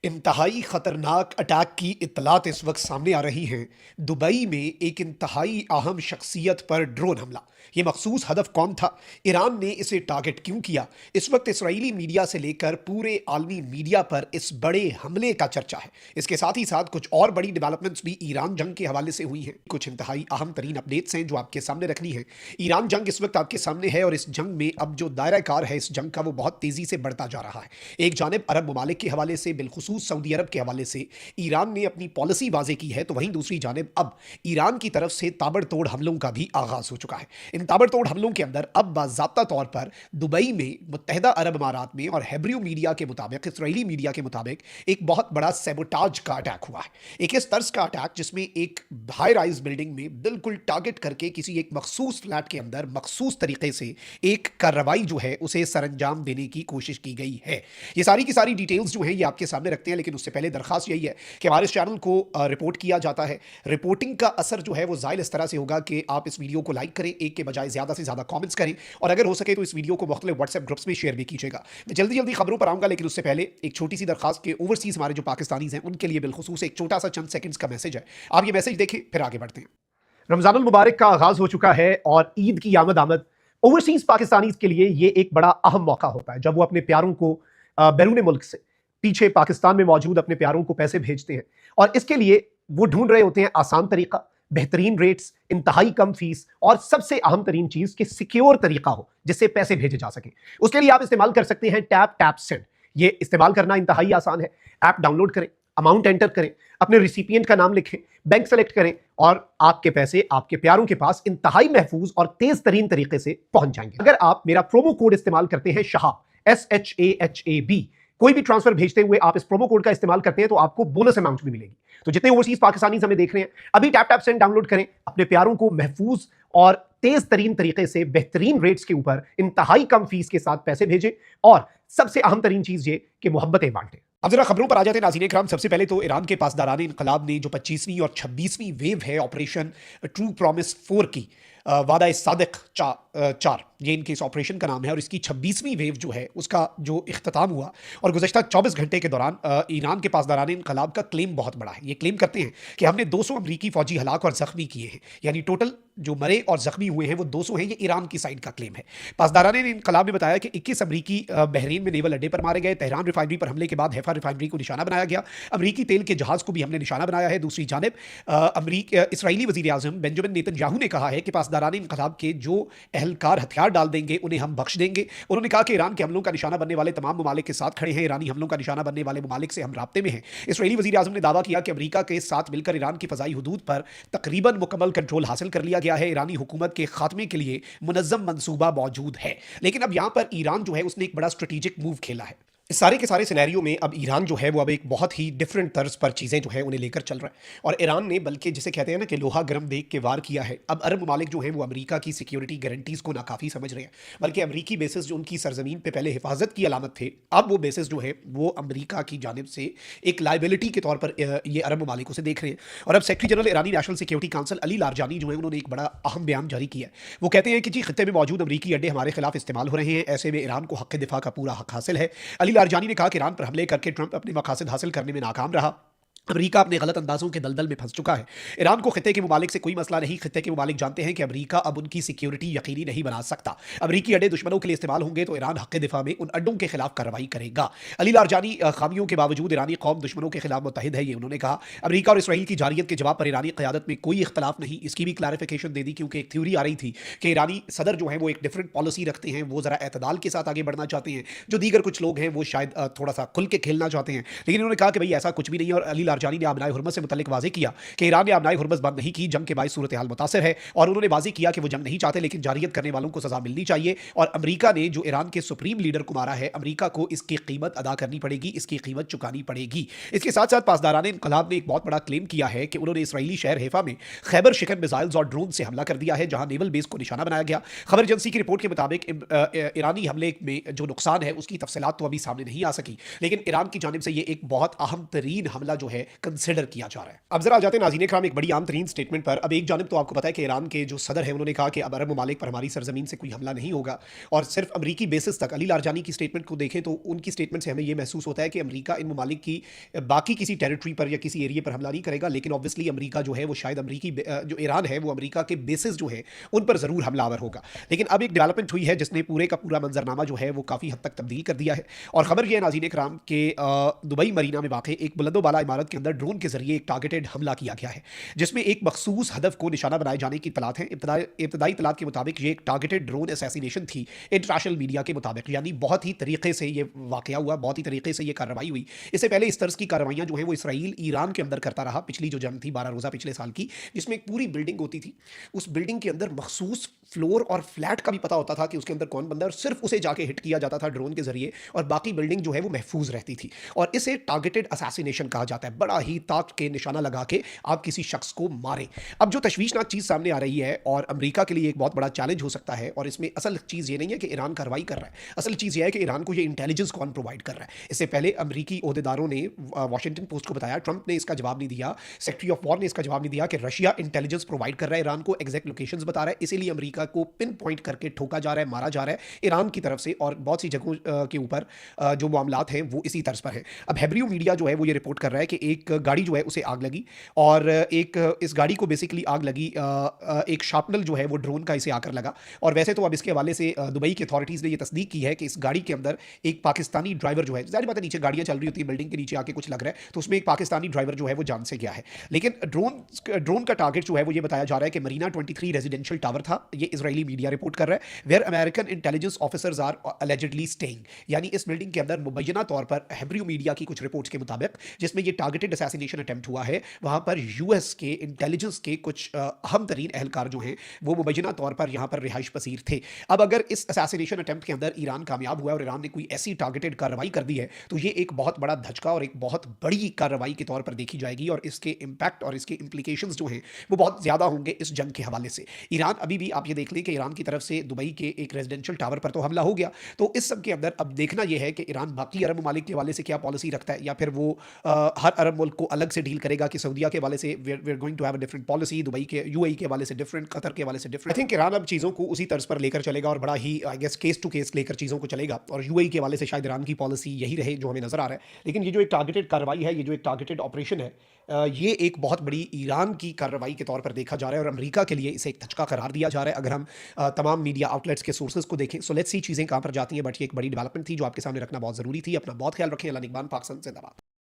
इंतहाई खतरनाक अटैक की इत्तलात इस वक्त सामने आ रही हैं। दुबई में एक इंतहाई अहम शख्सियत पर ड्रोन हमला। ये मखसूस हदफ कौन था? ईरान ने इसे टारगेट क्यों किया? इस वक्त इसराइली मीडिया से लेकर पूरे आलमी मीडिया पर इस बड़े हमले का चर्चा है। इसके साथ ही साथ कुछ और बड़ी डेवलपमेंट्स भी ईरान जंग के हवाले से हुई हैं। कुछ इंतहाई अहम तरीन अपडेट्स हैं जो आपके सामने रखनी है। ईरान जंग इस वक्त आपके सामने है और इस जंग में अब जो दायरा कार है इस जंग का वो बहुत तेजी से बढ़ता जा रहा है। एक जानिब अरब ममालिक के हवाले से, बिलखुसूस सऊदी अरब के हवाले से ईरान ने अपनी पॉलिसी वाजे की है, तो वहीं दूसरी जानिब अब ईरान की तरफ से ताबड़तोड़ हमलों का भी आगाज हो चुका है। इन ताबड़तोड़ हमलों के अंदर अब बाज़ाब्ता तौर पर दुबई में, मुत्तहिदा अरब अमारात में और हेब्रू मीडिया के मुताबिक, इसराइली मीडिया के मुताबिक एक बहुत बड़ा सेबोटाज का अटैक हुआ है। एक इस तर्ज का अटैक जिसमें एक हाई राइज बिल्डिंग में बिल्कुल टारगेट करके किसी एक मखसूस फ्लैट के अंदर मखसूस तरीके से एक कार्रवाई जो है उसे सरंजाम देने की कोशिश की गई है। ये सारी की सारी डिटेल्स जो हैं ये आपके सामने रखते हैं, लेकिन उससे पहले दरखास्त यही है कि हमारे इस चैनल को रिपोर्ट किया जाता है। रिपोर्टिंग का असर जो है वो ज़ाहिर इस तरह से होगा कि आप इस वीडियो को लाइक करें, एक के बजाय ज़्यादा से ज़्यादा कमेंट्स करें, और अगर हो सके तो इस वीडियो को मुख्तलिफ व्हाट्सएप ग्रुप्स में शेयर भी कीजिएगा। मैं जल्दी जल्दी खबरों पर आऊँगा, लेकिन उससे पहले एक छोटी सी दरखास्त के ओवरसीज़ हमारे जो पाकिस्तानीज़ हैं उनके लिए बिलखुसूस एक छोटा सा चंद सेकंड्स का मैसेज है। आप ये मैसेज देखें, फिर आगे बढ़ते हैं। रमज़ानुल मुबारक का आगाज़ हो चुका है और ईद की आमद ओवरसीज़ पाकिस्तानीज़ के लिए ये एक बड़ा अहम मौका होता है जब वो अपने प्यारों को बैरून मुल्क से, पीछे पाकिस्तान में मौजूद अपने प्यारों को पैसे भेजते हैं। और इसके लिए वो ढूंढ रहे होते हैं आसान तरीका, बेहतरीन रेट्स, इंतहाई कम फीस और सबसे अहम तरीन चीज कि सिक्योर तरीका हो जिससे पैसे भेजे जा सके। उसके लिए आप इस्तेमाल कर सकते हैं टैप टैप सेंड। ये इस्तेमाल करना इंतहाई आसान है। ऐप डाउनलोड करें, अमाउंट एंटर करें, अपने रिसिपिएंट का नाम लिखें, बैंक सेलेक्ट करें और आपके पैसे आपके प्यारों के पास इंतहाई महफूज और तेज तरीन तरीके से पहुंच जाएंगे। अगर आप मेरा प्रोमो कोड इस्तेमाल करते हैं शहाब, SHAHAB, कोई भी ट्रांसफर भेजते हुए आप इस प्रोमो कोड का इस्तेमाल करते हैं तो आपको बोनस अमाउंट भी मिलेगी। तो जितने ओवरसीज पाकिस्तानी हमें देख रहे हैं, अभी टैप टैप सेंड डाउनलोड करें, अपने प्यारों को महफूज और तेज तरीन तरीके से बेहतरीन रेट्स के ऊपर इंतहाई कम फीस के साथ पैसे भेजें और सबसे अहम तरीन चीज ये कि मोहब्बतें बांटें। अब जरा खबरों पर आ जाते हैं नाज़रीन इकराम। सबसे पहले तो ईरान के पासदारान इनकलाब ने जो 25वीं और 26वीं वेव है ऑपरेशन ट्रू प्रॉमिस 4 की, वादा सादिक 4, ये इनके इस ऑपरेशन का नाम है, और इसकी 26वीं वेव जो है उसका जो इख्तिताम हुआ और गुज़श्ता 24 घंटे के दौरान ईरान के पासदारान इनकलाब का क्लेम बहुत बड़ा है। ये क्लेम करते हैं कि हमने 200 अमरीकी फौजी हलाक और ज़ख्मी किए हैं, यानी टोटल जो मरे और ज़ख्मी हुए हैं वो 200 हैं। ये ईरान की साइड का क्लेम है। पासदारान इनकलाब ने बताया कि 21 अमरीकी बहरीन में नेवल अड्डे पर मारे गए। तेहरान रिफाइनरी पर हमले के बाद हैफा रिफाइनरी को निशाना बनाया गया। अमरीकी तेल के जहाज़ को भी हमने निशाना बनाया है। दूसरी जानिब इसराइली वज़ीर आज़म बेंजामिन नेतन्याहू ने कहा है कि पासदारान इनकलाब के जो अहलकार हथियार डाल देंगे उन्हें हम बख्श देंगे। उन्होंने कहा कि ईरान के हमलों का निशाना बनने वाले तमाम ममालिक के साथ खड़े हैं। ईरानी हमलों का निशाना बनने वाले ममालिक से हम राब्ते में हैं। इसराइली वज़ीर आज़म ने दावा किया कि अमरीका के साथ मिलकर ईरान की फ़ज़ाई हुदूद पर तकरीबन मुकम्मल कंट्रोल हासिल कर लिया गया है। ईरानी हुकूमत के खात्मे के लिए मुनज़्ज़म मंसूबा मौजूद है। लेकिन अब यहाँ पर ईरान जो है उसने एक बड़ा स्ट्रेटेजिक मूव खेला है। इस सारे के सारे सिनेरियो में अब ईरान जो है वो अब एक बहुत ही डिफरेंट तर्ज पर चीज़ें जो है उन्हें लेकर चल रहा है। और ईरान ने बल्कि जिसे कहते हैं ना कि लोहा गर्म देख के वार किया है। अब अरब ममालिक जो हैं वो अमेरिका की सिक्योरिटी गारंटीज़ को नाकाफ़ी समझ रहे हैं, बल्कि अमरीकी बेसिस जो उनकी सरजमीन पर पहले हिफाजत की अलामत थे, अब वो बेसिस जो है वो अमरीका की जानिब से एक लाइबिलिटी के तौर पर ये अरब ममालिक उसे देख रहे हैं। और अब सेक्रेटरी जनरल ईरानी नेशनल सिक्योरिटी काउंसिल अली लारजानी जो है उन्होंने एक बड़ा अहम बयान जारी किया है। वो कहते हैं कि जी खित्ते में मौजूद अमरीकी अड्डे हमारे खिलाफ इस्तेमाल हो रहे हैं, ऐसे में ईरान को हक़ दिफा का पूरा हक हासिल है। अली लारजानी ने कहा कि ईरान पर हमले करके ट्रंप अपने मकासद हासिल करने में नाकाम रहा। अमरीका अपने गलत अंदाजों के दलदल में फंस चुका है। ईरान को खित्ते के मुमालिक से कोई मसला नहीं। खित्ते के मुमालिक जानते हैं कि अमरीका अब उनकी सिक्योरिटी यकीनी नहीं बना सकता। अमरीकी अड्डे दुश्मनों के लिए इस्तेमाल होंगे तो ईरान हक़ दिफा में उन अड्डों के खिलाफ कार्रवाई करेगा। अली लारजानी खामियों के बावजूद ईरानी कौम दुश्मनों के खिलाफ मुत्तहिद है, ये उन्होंने कहा। अमरीका और इसराइल की जारियत के जवाब पर ईरानी क़यादत में कोई इख्तलाफ नहीं, इसकी भी क्लैरिफिकेशन दे दी, क्योंकि एक थ्योरी आ रही थी कि ईरानी सदर जो है वो एक डिफरेंट पॉलिसी रखते हैं, वो ज़रा एतदाल के साथ आगे बढ़ना चाहते हैं। जो दीगर कुछ लोग हैं वो शायद थोड़ा सा खुल के खेलना चाहते हैं, लेकिन इन्होंने कहा कि भाई ऐसा कुछ भी नहीं है। और अली लारजानी ने आबनाए हुर्मज़ से मुतल्लिक वाज़ेह किया कि ईरान ने आबनाए हुर्मज़ बंद नहीं की, जंग के बायस सूरत हाल मुतासिर है। और उन्होंने वाज़ेह किया कि वो जंग नहीं चाहते, लेकिन जारियत करने वालों को सजा मिलनी चाहिए। और अमरीका ने जो ईरान के सुप्रीम लीडर को मारा है, अमरीका को इसकी कीमत अदा करनी पड़ेगी, इसकी कीमत चुकानी पड़ेगी। इसके साथ साथ पासदारान इनकलाब ने एक बहुत बड़ा क्लेम किया है कि उन्होंने इसराइली शहर हैफा में खैबर शिकन मिसाइल्स और ड्रोन से हमला कर दिया है, जहां नेवल बेस को निशाना बनाया गया। खबर एजेंसी की रिपोर्ट के मुताबिक ईरानी हमले में जो नुकसान है उसकी तफसीलात तो अभी सामने नहीं आ सकी, लेकिन ईरान की जानिब से ये एक बहुत अहम तरीन हमला जो है कंसिडर किया जा रहा है। अब जरा आ जाते हैं नाज़रीन इकराम एक बड़ी आम तरीन स्टेटमेंट पर। अब एक जानब तो आपको पता है कि ईरान के जो सदर हैं उन्होंने कहा कि अब अरब ममालिक पर हमारी सरजमीन से कोई हमला नहीं होगा, और सिर्फ अमरीकी बेसिस तक। अली लारजानी की स्टेटमेंट को देखें तो उनकी स्टेटमेंट से हमें यह महसूस होता है कि अमरीका इन ममालिक की बाकी किसी टेरिटरी पर या किसी एरिया पर हमला नहीं करेगा, लेकिन ऑब्वियसली अमरीका जो है वो शायद अमरीकी जो ईरान है वो अमरीका के बेसिस जो है उन पर ज़रूर हमलावर होगा। लेकिन अब एक डेवलपमेंट हुई है जिसने पूरे का पूरा मंजरनामा जो है वो काफ़ी हद तक तब्दील कर दिया है। और खबर यह है नाज़रीन इकराम के दुबई मरीना में वाक़ एक बुलंदोबाला इमारत के अंदर ड्रोन के जरिए एक टारगेटेड हमला किया गया है, जिसमें एक मखसूस हदफ को निशाना बनाए जाने की इत्तलात हैं। इब्तदाई इत्तलात के मुताबिक ये एक टारगेटेड ड्रोन असैसिनेशन थी इंटरनेशनल मीडिया के मुताबिक, यानी बहुत ही तरीके से ये वाक़या हुआ, बहुत ही तरीके से ये कार्रवाई हुई। इससे पहले इस तर्ज की कार्रवाइयाँ जो हैं वो इसराइल ईरान के अंदर करता रहा। पिछली जो जंग थी 12 रोज़ा पिछले साल की, जिसमें एक पूरी बिल्डिंग होती थी, उस बिल्डिंग के अंदर मखसूस फ्लोर और फ्लैट का भी पता होता था कि उसके अंदर कौन बंदा है, और सिर्फ उसे जाके हिट किया जाता था ड्रोन के जरिए, और बाकी बिल्डिंग जो है वो महफूज रहती थी। और इसे टारगेटेड असैसिनेशन कहा जाता है, बड़ा ही ताक के निशाना लगा के आप किसी शख्स को मारें। अब जो तशवीशनाक चीज़ सामने आ रही है और अमेरिका के लिए एक बहुत बड़ा चैलेंज हो सकता है, और इसमें असल चीज़ ये नहीं है कि ईरान कार्रवाई कर रहा है, असल चीज़ ये है कि ईरान को ये इंटेलिजेंस कौन प्रोवाइड कर रहा है। इससे पहले अमरीकी ओहदेदारों ने वॉशिंगटन पोस्ट को बताया, ट्रंप ने इसका जवाब नहीं दिया, सेक्रेटरी ऑफ वॉर ने इसका जवाब नहीं दिया कि रशिया इंटेलिजेंस प्रोवाइड कर रहा है ईरान को, एग्जैक्ट लोकेशंस बता रहा है, इसीलिए अमेरिका को पिन पॉइंट करके ठोका जा रहा है, मारा जा रहा है ईरान की तरफ से। और बहुत सी जगहों के ऊपर जो मामलात हैं वो इसी तर्ज पर है। अब हेब्रियो मीडिया जो है वो ये रिपोर्ट कर रहा है कि एक गाड़ी जो है उसे आग लगी, और एक इस गाड़ी को बेसिकली आग लगी, एक शार्पनल जो है वो ड्रोन का इसे आकर लगा। और वैसे तो अब इसके हवाले से दुबई की अथॉरिटीज़ ने ये तस्दीक की है कि इस गाड़ी के अंदर एक पाकिस्तानी ड्राइवर जो है, ज़ाहिर बात है नीचे गाड़ियाँ चल रही होती है, बिल्डिंग के नीचे आके कुछ लग रहा है, तो उसमें एक पाकिस्तानी ड्राइवर जो है वो जान से गया है। लेकिन ड्रोन का टारगेट जो है वो ये बताया जा रहा है कि मरीना 23 रेजिडेंशियल टावर था, ये इजरायली मीडिया रिपोर्ट कर रहा है, where American intelligence officers are allegedly staying. यानी इस बिल्डिंग के अंदर मुबैना तौर पर हेब्रियो मीडिया की कुछ रिपोर्ट्स के मुताबिक, जिसमें ये टारगेटेड असैसिनेशन अटेम्प्ट हुआ है, वहां पर यूएस के इंटेलिजेंस के कुछ अहम तरीन एहलकार जो हैं वो मुबैना तौर पर यहाँ पर रिहाइश पसीर थे। अब अगर इस असैसिनेशन अटेम्प्ट के अंदर ईरान कामयाब हुआ है और ईरान ने कोई ऐसी टारगेटेड कार्रवाई कर दी है, तो ये एक बहुत बड़ा धचका और एक बहुत बड़ी कार्रवाई के तौर पर देखी जाएगी, और इसके इम्पैक्ट और इसके इंप्लीकेशंस जो हैं वो बहुत ज़्यादा होंगे इस जंग के हवाले से। ईरान अभी भी आप ये देख लें कि ईरान की तरफ से दुबई के एक रेजिडेंशियल टावर पर तो हमला हो गया, तो इस सब के अंदर अब देखना यह है कि ईरान बाकी अरब ममालिक के हवाले से क्या पॉलिसी रखता है, या फिर वो हर अरब मुल्क को अलग से डील करेगा कि सऊदीया के हवाले से we are going to have a different policy, Dubai के यूएई के हवाले से डिफरेंट, कतर के हवाले से डिफरेंट। आई थिंक ईरान अब चीज़ों को उसी तर्ज पर लेकर चलेगा और बड़ा ही I guess case to case लेकर चीज़ों को चलेगा, और यूएई के हवाले से शायद ईरान की पॉलिसी यही रहे जो हमें नजर आ रहा है। लेकिन ये जो एक टारगेटेड कार्रवाई है, ये जो एक टारगेटेड ऑपरेशन है, ये एक बहुत बड़ी ईरान की कार्रवाई के तौर पर देखा जा रहा है, और अमेरिका के लिए इसे एक धचका करार दिया जा रहा है अगर हम तमाम मीडिया आउटलेट्स के सोर्सेज को देखें। सो लेट्स सी चीज़ें कहाँ पर जाती हैं, बट ये एक बड़ी डेवलपमेंट थी जो आपके सामने रखना बहुत ज़रूरी थी। अपना बहुत ख्याल रखें। अल्लाह निगहबान, पाकिस्तान जिंदाबाद।